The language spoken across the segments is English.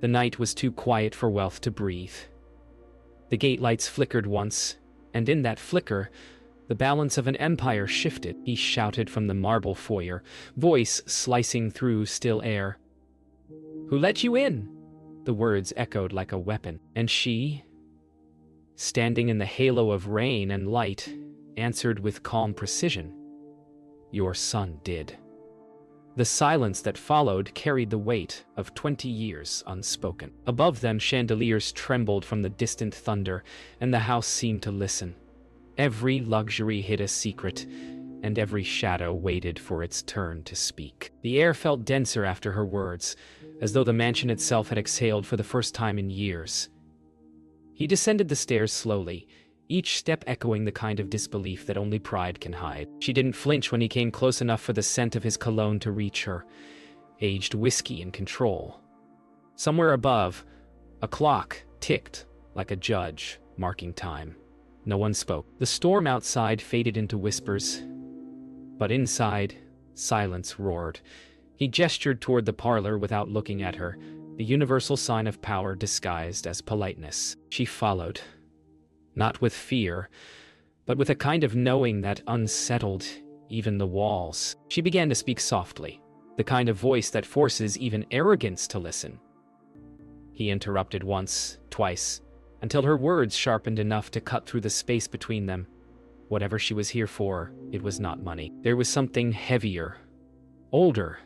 The night was too quiet for Wealth to breathe. The gate lights flickered once, and in that flicker, the balance of an empire shifted. He shouted from the marble foyer, voice slicing through still air. "Who let you in?" The words echoed like a weapon, and she, standing in the halo of rain and light, answered with calm precision. "Your son did." The silence that followed carried the weight of 20 years unspoken. Above them, chandeliers trembled from the distant thunder, and the house seemed to listen. Every luxury hid a secret, and every shadow waited for its turn to speak. The air felt denser after her words, as though the mansion itself had exhaled for the first time in years. He descended the stairs slowly, each step echoing the kind of disbelief that only pride can hide. She didn't flinch when he came close enough for the scent of his cologne to reach her. Aged whiskey and control. Somewhere above, a clock ticked like a judge, marking time. No one spoke. The storm outside faded into whispers, but inside, silence roared. He gestured toward the parlor without looking at her, the universal sign of power disguised as politeness. She followed. Not with fear, but with a kind of knowing that unsettled even the walls. She began to speak softly, the kind of voice that forces even arrogance to listen. He interrupted once, twice, until her words sharpened enough to cut through the space between them. Whatever she was here for, it was not money. There was something heavier, older,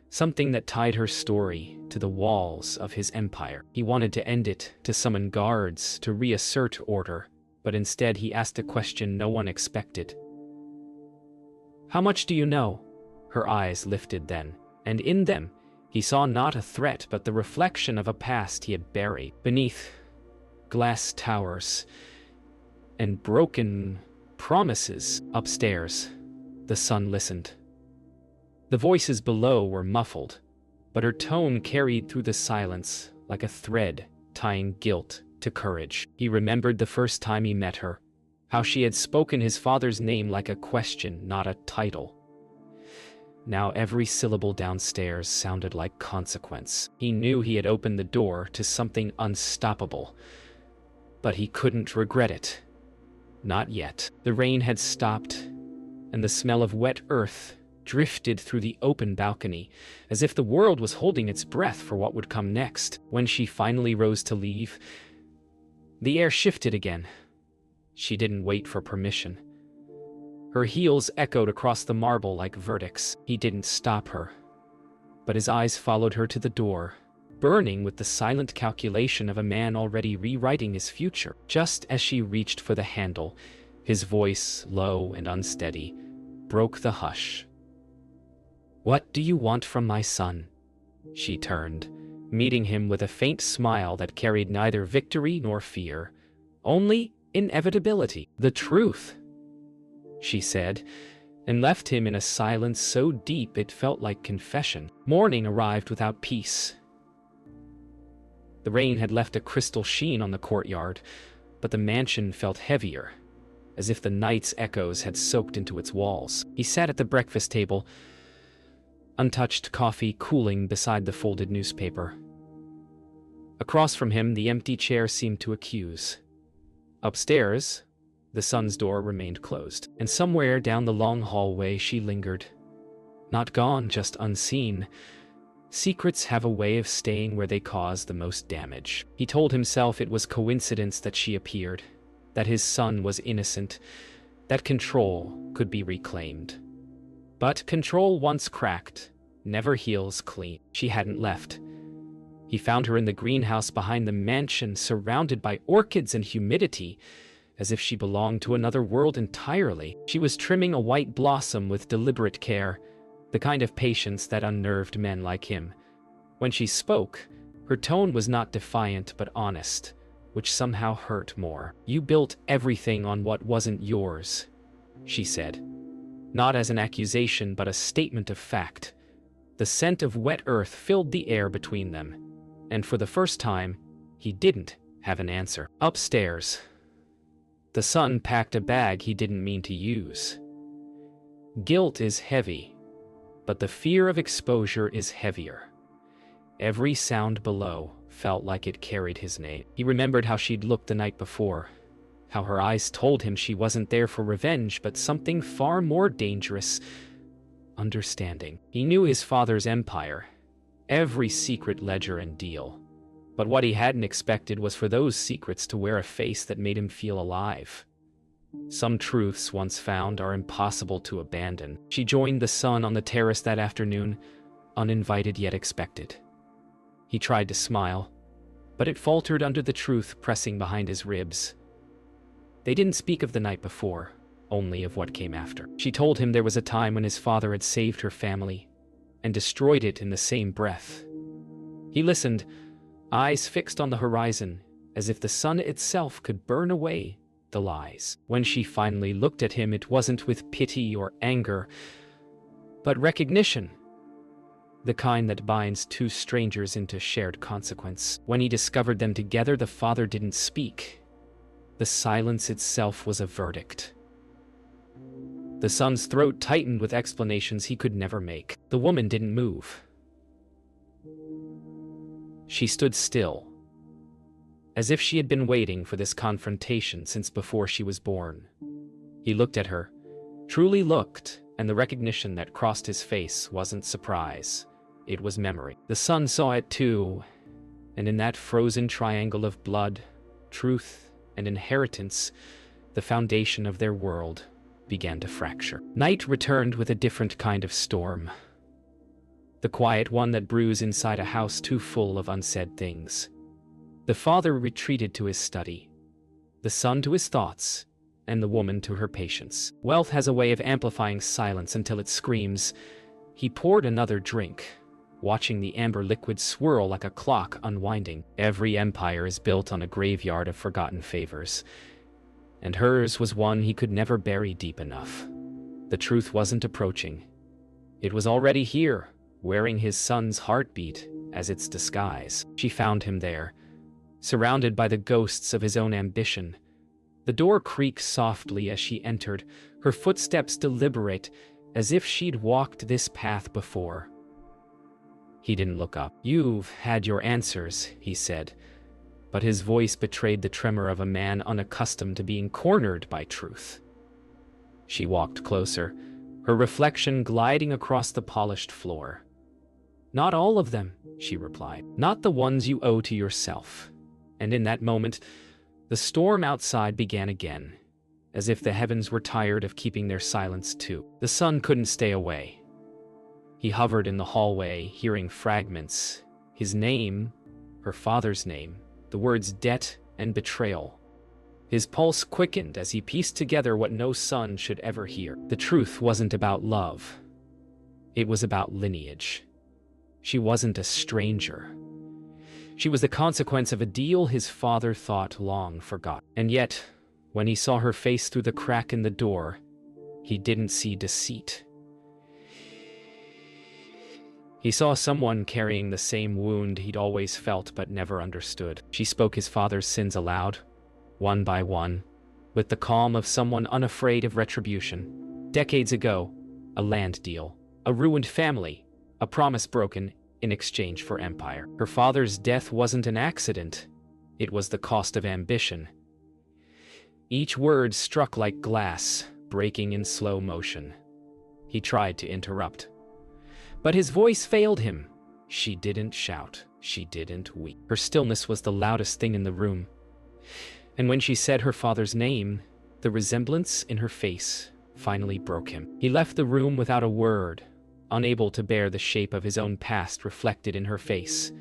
something that tied her story to the walls of his empire. He wanted to end it, to summon guards, to reassert order, but instead he asked a question no one expected. "How much do you know?" Her eyes lifted then, and in them, he saw not a threat but the reflection of a past he had buried. Beneath, glass towers and broken promises. Upstairs, the son listened. The voices below were muffled, but her tone carried through the silence like a thread tying guilt to courage. He remembered the first time he met her, how she had spoken his father's name like a question, not a title. Now every syllable downstairs sounded like consequence. He knew he had opened the door to something unstoppable, but he couldn't regret it. Not yet. The rain had stopped, and the smell of wet earth drifted through the open balcony, as if the world was holding its breath for what would come next. When she finally rose to leave, the air shifted again. She didn't wait for permission. Her heels echoed across the marble like verdicts. He didn't stop her, but his eyes followed her to the door, burning with the silent calculation of a man already rewriting his future. Just as she reached for the handle, his voice, low and unsteady, broke the hush. "What do you want from my son?" She turned, meeting him with a faint smile that carried neither victory nor fear, only inevitability. "The truth," she said, and left him in a silence so deep it felt like confession. Morning arrived without peace. The rain had left a crystal sheen on the courtyard, but the mansion felt heavier, as if the night's echoes had soaked into its walls. He sat at the breakfast table, untouched coffee cooling beside the folded newspaper. Across from him, the empty chair seemed to accuse. Upstairs, the son's door remained closed, and somewhere down the long hallway she lingered. Not gone, just unseen. Secrets have a way of staying where they cause the most damage. He told himself it was coincidence that she appeared, that his son was innocent, that control could be reclaimed. But control once cracked never heals clean. She hadn't left. He found her in the greenhouse behind the mansion, surrounded by orchids and humidity, as if she belonged to another world entirely. She was trimming a white blossom with deliberate care, the kind of patience that unnerved men like him. When she spoke, her tone was not defiant but honest, which somehow hurt more. "You built everything on what wasn't yours," she said. Not as an accusation, but a statement of fact. The scent of wet earth filled the air between them, and for the first time, he didn't have an answer. Upstairs, the son packed a bag he didn't mean to use. Guilt is heavy, but the fear of exposure is heavier. Every sound below felt like it carried his name. He remembered how she'd looked the night before, how her eyes told him she wasn't there for revenge, but something far more dangerous: understanding. He knew his father's empire, every secret ledger and deal. But what he hadn't expected was for those secrets to wear a face that made him feel alive. Some truths, once found, are impossible to abandon. She joined the son on the terrace that afternoon, uninvited yet expected. He tried to smile, but it faltered under the truth pressing behind his ribs. They didn't speak of the night before, only of what came after. She told him there was a time when his father had saved her family and destroyed it in the same breath. He listened, eyes fixed on the horizon, as if the sun itself could burn away the lies. When she finally looked at him, it wasn't with pity or anger, but recognition. The kind that binds two strangers into shared consequence. When he discovered them together, the father didn't speak. The silence itself was a verdict. The son's throat tightened with explanations he could never make. The woman didn't move. She stood still, as if she had been waiting for this confrontation since before she was born. He looked at her, truly looked, and the recognition that crossed his face wasn't surprise. It was memory. The son saw it too, and in that frozen triangle of blood, truth, and inheritance, the foundation of their world began to fracture. Night returned with a different kind of storm. The quiet one that brews inside a house too full of unsaid things. The father retreated to his study, the son to his thoughts, and the woman to her patience. Wealth has a way of amplifying silence until it screams. He poured another drink, watching the amber liquid swirl like a clock unwinding. Every empire is built on a graveyard of forgotten favors, and hers was one he could never bury deep enough. The truth wasn't approaching. It was already here, wearing his son's heartbeat as its disguise. She found him there, surrounded by the ghosts of his own ambition. The door creaked softly as she entered, her footsteps deliberate, as if she'd walked this path before. He didn't look up. "You've had your answers," he said, but his voice betrayed the tremor of a man unaccustomed to being cornered by truth. She walked closer, her reflection gliding across the polished floor. "Not all of them," she replied. "Not the ones you owe to yourself." And in that moment, the storm outside began again, as if the heavens were tired of keeping their silence too. The sun couldn't stay away. He hovered in the hallway, hearing fragments. His name, her father's name, the words debt and betrayal. His pulse quickened as he pieced together what no son should ever hear. The truth wasn't about love. It was about lineage. She wasn't a stranger. She was the consequence of a deal his father thought long forgot. And yet, when he saw her face through the crack in the door, he didn't see deceit. He saw someone carrying the same wound he'd always felt but never understood. She spoke his father's sins aloud, one by one, with the calm of someone unafraid of retribution. Decades ago, a land deal, a ruined family, a promise broken in exchange for empire. Her father's death wasn't an accident. It was the cost of ambition. Each word struck like glass, breaking in slow motion. He tried to interrupt, but his voice failed him. She didn't shout. She didn't weep. Her stillness was the loudest thing in the room. And when she said her father's name, the resemblance in her face finally broke him. He left the room without a word, unable to bear the shape of his own past reflected in her face.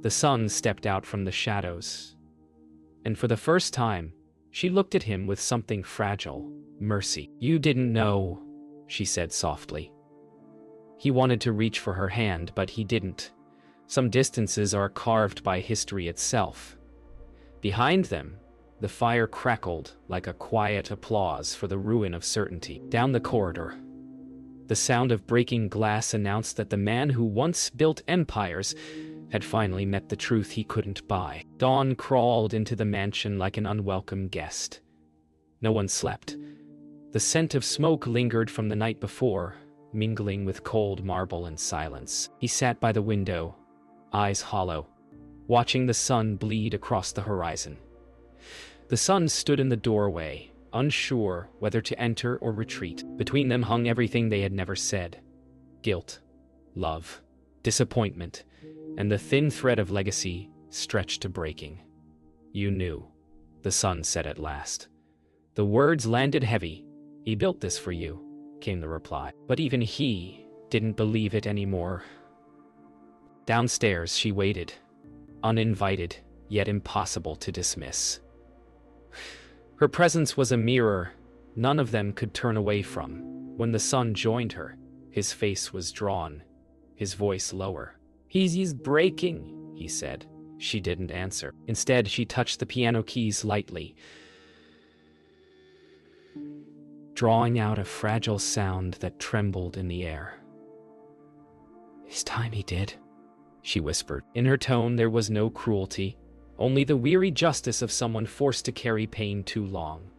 The sun stepped out from the shadows, and for the first time, she looked at him with something fragile: mercy. "You didn't know," she said softly. He wanted to reach for her hand, but he didn't. Some distances are carved by history itself. Behind them, the fire crackled like a quiet applause for the ruin of certainty. Down the corridor, the sound of breaking glass announced that the man who once built empires had finally met the truth he couldn't buy. Dawn crawled into the mansion like an unwelcome guest. No one slept. The scent of smoke lingered from the night before, mingling with cold marble and silence. He sat by the window, eyes hollow, watching the sun bleed across the horizon. The son stood in the doorway, unsure whether to enter or retreat. Between them hung everything they had never said: guilt, love, disappointment, and the thin thread of legacy stretched to breaking. "You knew," the son said at last. The words landed heavy. "He built this for you," came the reply. But even he didn't believe it anymore. Downstairs she waited, uninvited, yet impossible to dismiss. Her presence was a mirror none of them could turn away from. When the son joined her, his face was drawn, his voice lower. He's breaking," he said. She didn't answer. Instead, she touched the piano keys lightly, drawing out a fragile sound that trembled in the air. "It's time he did," she whispered. In her tone there was no cruelty, only the weary justice of someone forced to carry pain too long.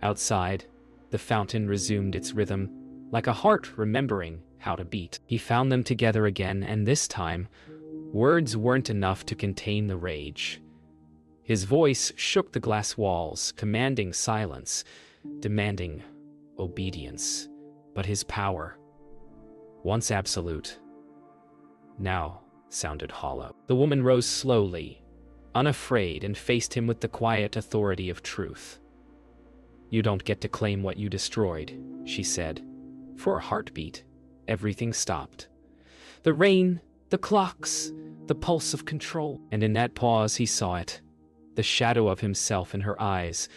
Outside, the fountain resumed its rhythm, like a heart remembering how to beat. He found them together again, and this time, words weren't enough to contain the rage. His voice shook the glass walls, commanding silence, demanding obedience. But his power, once absolute, now sounded hollow. The woman rose slowly, unafraid, and faced him with the quiet authority of truth. "You don't get to claim what you destroyed," she said. For a heartbeat, everything stopped. The rain, the clocks, the pulse of control. And in that pause he saw it, the shadow of himself in her eyes,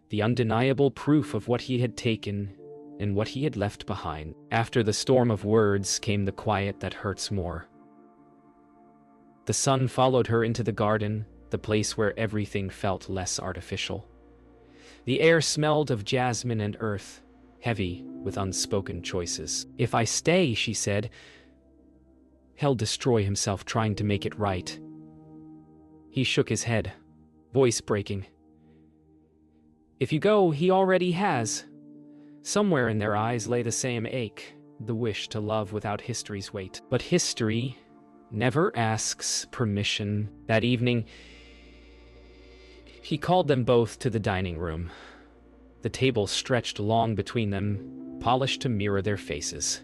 the undeniable proof of what he had taken and what he had left behind. After the storm of words came the quiet that hurts more. The sun followed her into the garden, the place where everything felt less artificial. The air smelled of jasmine and earth, heavy with unspoken choices. "If I stay," she said, "he'll destroy himself trying to make it right." He shook his head, voice breaking. "If you go, he already has." Somewhere in their eyes lay the same ache, the wish to love without history's weight. But history never asks permission. That evening, he called them both to the dining room. The table stretched long between them, polished to mirror their faces.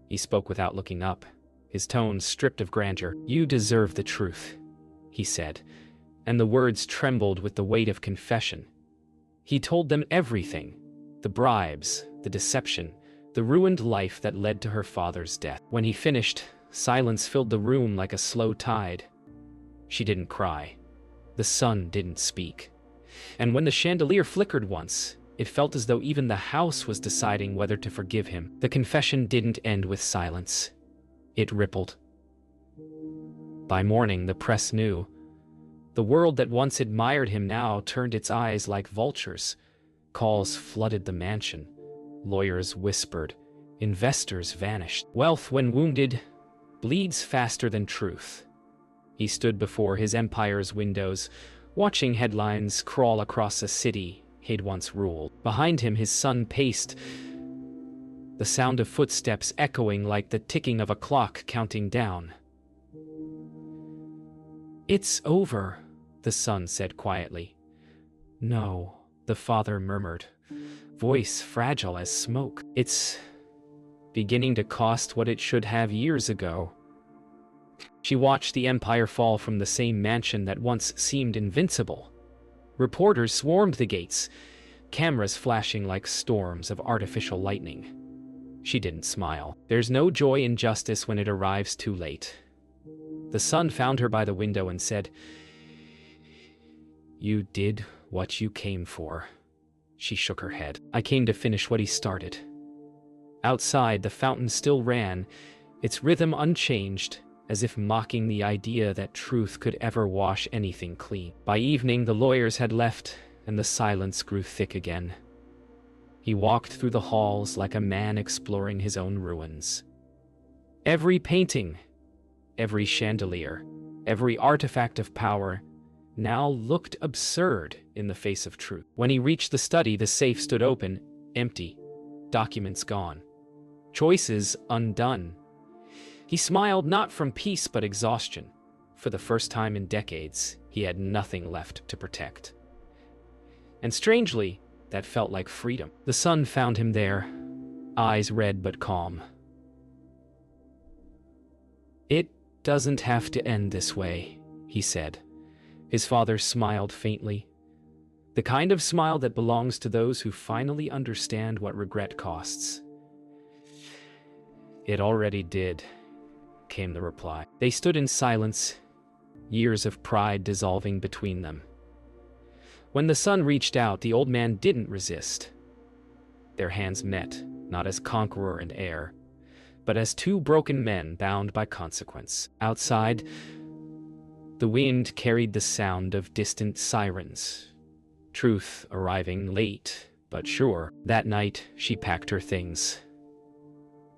He spoke without looking up, his tone stripped of grandeur. "You deserve the truth," he said, and the words trembled with the weight of confession. He told them everything: the bribes, the deception, the ruined life that led to her father's death. When he finished, silence filled the room like a slow tide. She didn't cry. The sun didn't speak. And when the chandelier flickered once, it felt as though even the house was deciding whether to forgive him. The confession didn't end with silence. It rippled. By morning, the press knew. The world that once admired him now turned its eyes like vultures. Calls flooded the mansion. Lawyers whispered. Investors vanished. Wealth, when wounded, bleeds faster than truth. He stood before his empire's windows, watching headlines crawl across a city he'd once ruled. Behind him, his son paced, the sound of footsteps echoing like the ticking of a clock counting down. "It's over," the son said quietly. "No," the father murmured, voice fragile as smoke. "It's beginning to cost what it should have years ago." She watched the empire fall from the same mansion that once seemed invincible. Reporters swarmed the gates, cameras flashing like storms of artificial lightning. She didn't smile. There's no joy in justice when it arrives too late. The son found her by the window and said, "You did what you came for." She shook her head. "I came to finish what he started." Outside, the fountain still ran, its rhythm unchanged, as if mocking the idea that truth could ever wash anything clean. By evening, the lawyers had left, and the silence grew thick again. He walked through the halls like a man exploring his own ruins. Every painting, every chandelier, every artifact of power now looked absurd in the face of truth. When he reached the study, the safe stood open, empty, documents gone, choices undone. He smiled not from peace but exhaustion. For the first time in decades, he had nothing left to protect. And strangely, that felt like freedom. The sun found him there, eyes red but calm. "It doesn't have to end this way," he said. His father smiled faintly, the kind of smile that belongs to those who finally understand what regret costs. "It already did," came the reply. They stood in silence, years of pride dissolving between them. When the sun reached out, the old man didn't resist. Their hands met, not as conqueror and heir, but as two broken men bound by consequence. Outside, the wind carried the sound of distant sirens, truth arriving late but sure. That night, she packed her things.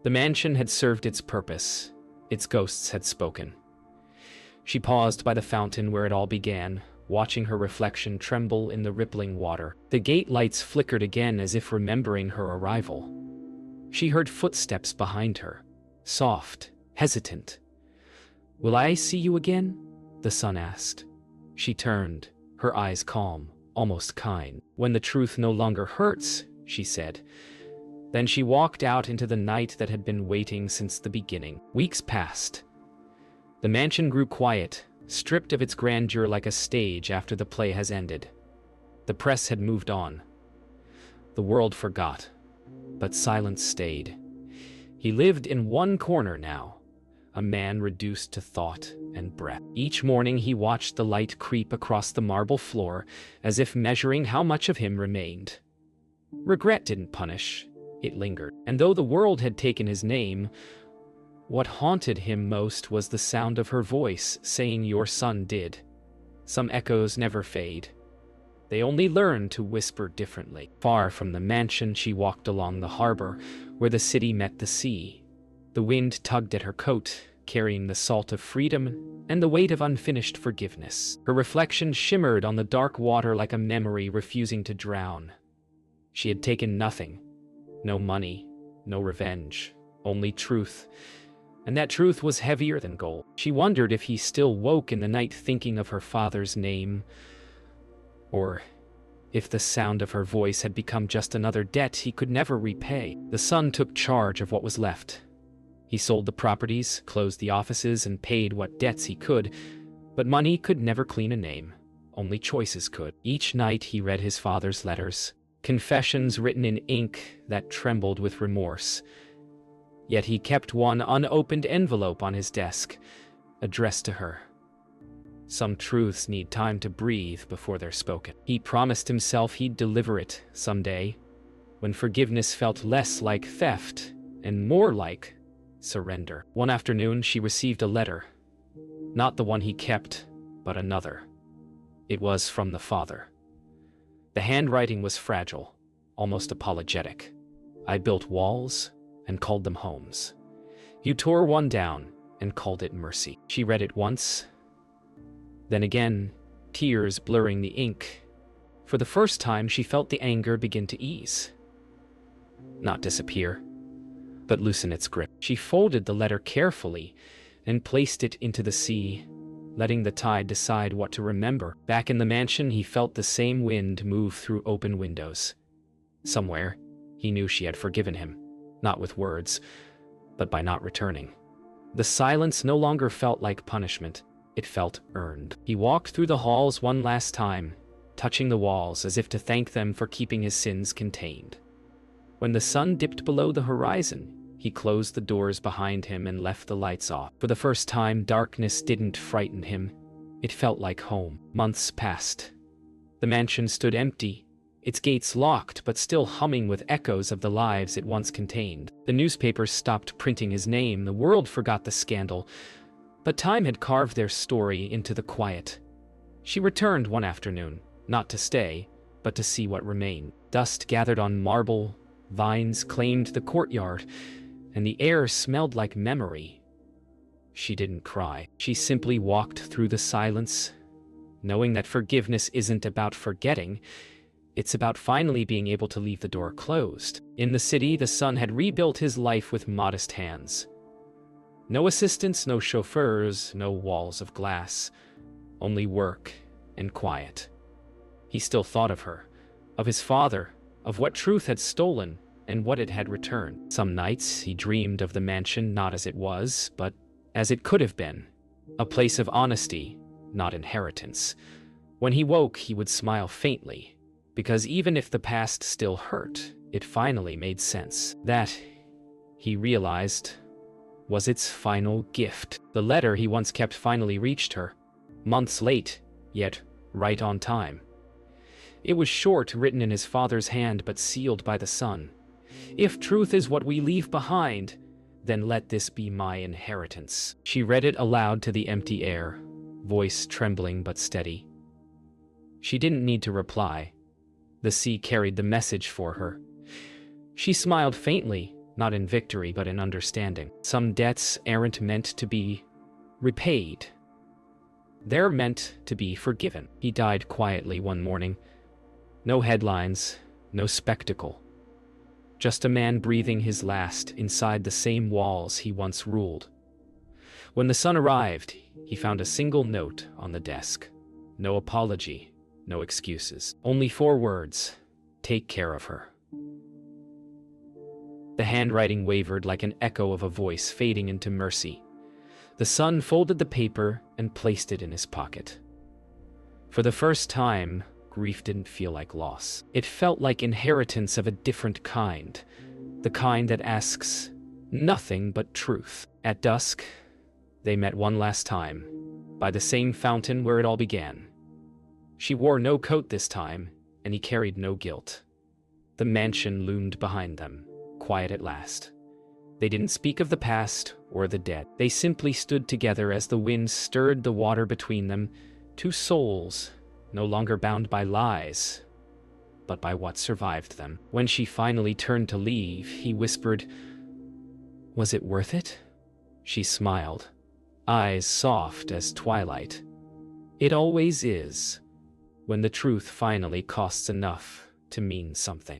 The mansion had served its purpose. Its ghosts had spoken. She paused by the fountain where it all began, watching her reflection tremble in the rippling water. The gate lights flickered again as if remembering her arrival. She heard footsteps behind her, soft, hesitant. "Will I see you again?" the sun asked. She turned, her eyes calm, almost kind. "When the truth no longer hurts," she said. Then she walked out into the night that had been waiting since the beginning. Weeks passed. The mansion grew quiet, stripped of its grandeur like a stage after the play has ended. The press had moved on. The world forgot, but silence stayed. He lived in one corner now, a man reduced to thought and breath. Each morning he watched the light creep across the marble floor, as if measuring how much of him remained. Regret didn't punish, it lingered. And though the world had taken his name, what haunted him most was the sound of her voice saying your son did. Some echoes never fade. They only learn to whisper differently. Far from the mansion, she walked along the harbor, where the city met the sea. The wind tugged at her coat, carrying the salt of freedom and the weight of unfinished forgiveness. Her reflection shimmered on the dark water like a memory refusing to drown. She had taken nothing. No money, no revenge, only truth. And that truth was heavier than gold. She wondered if he still woke in the night thinking of her father's name, or if the sound of her voice had become just another debt he could never repay. The son took charge of what was left. He sold the properties, closed the offices, and paid what debts he could, but money could never clean a name. Only choices could. Each night he read his father's letters, confessions written in ink that trembled with remorse. Yet he kept one unopened envelope on his desk, addressed to her. Some truths need time to breathe before they're spoken. He promised himself he'd deliver it someday, when forgiveness felt less like theft and more like surrender. One afternoon, she received a letter. Not the one he kept, but another. It was from the father. The handwriting was fragile, almost apologetic. "I built walls and called them homes. You tore one down and called it mercy." She read it once, then again, tears blurring the ink. For the first time, she felt the anger begin to ease. Not disappear, but loosen its grip. She folded the letter carefully and placed it into the sea, letting the tide decide what to remember. Back in the mansion, he felt the same wind move through open windows. Somewhere, he knew she had forgiven him, not with words, but by not returning. The silence no longer felt like punishment. It felt earned. He walked through the halls one last time, touching the walls as if to thank them for keeping his sins contained. When the sun dipped below the horizon, he closed the doors behind him and left the lights off. For the first time, darkness didn't frighten him. It felt like home. Months passed. The mansion stood empty, its gates locked but still humming with echoes of the lives it once contained. The newspapers stopped printing his name, the world forgot the scandal, but time had carved their story into the quiet. She returned one afternoon, not to stay, but to see what remained. Dust gathered on marble, vines claimed the courtyard, and the air smelled like memory. She didn't cry. She simply walked through the silence, knowing that forgiveness isn't about forgetting, it's about finally being able to leave the door closed. In the city, the son had rebuilt his life with modest hands. No assistants, no chauffeurs, no walls of glass. Only work and quiet. He still thought of her, of his father, of what truth had stolen and what it had returned. Some nights he dreamed of the mansion not as it was, but as it could have been. A place of honesty, not inheritance. When he woke, he would smile faintly, because even if the past still hurt, it finally made sense. That, he realized, was its final gift. The letter he once kept finally reached her, months late, yet right on time. It was short, written in his father's hand, but sealed by the sun. If truth is what we leave behind, then let this be my inheritance. She read it aloud to the empty air, voice trembling but steady. She didn't need to reply. The sea carried the message for her. She smiled faintly, not in victory but in understanding. Some debts aren't meant to be repaid. They're meant to be forgiven. He died quietly one morning. No headlines, no spectacle. Just a man breathing his last inside the same walls he once ruled. When the sun arrived, he found a single note on the desk. No apology, no excuses. Only 4 words: take care of her. The handwriting wavered like an echo of a voice fading into mercy. The son folded the paper and placed it in his pocket. For the first time, grief didn't feel like loss. It felt like inheritance of a different kind, the kind that asks nothing but truth. At dusk, they met one last time, by the same fountain where it all began. She wore no coat this time, and he carried no guilt. The mansion loomed behind them, quiet at last. They didn't speak of the past or the dead. They simply stood together as the wind stirred the water between them, 2 souls, no longer bound by lies, but by what survived them. When she finally turned to leave, he whispered, "Was it worth it?" She smiled, eyes soft as twilight. "It always is, when the truth finally costs enough to mean something."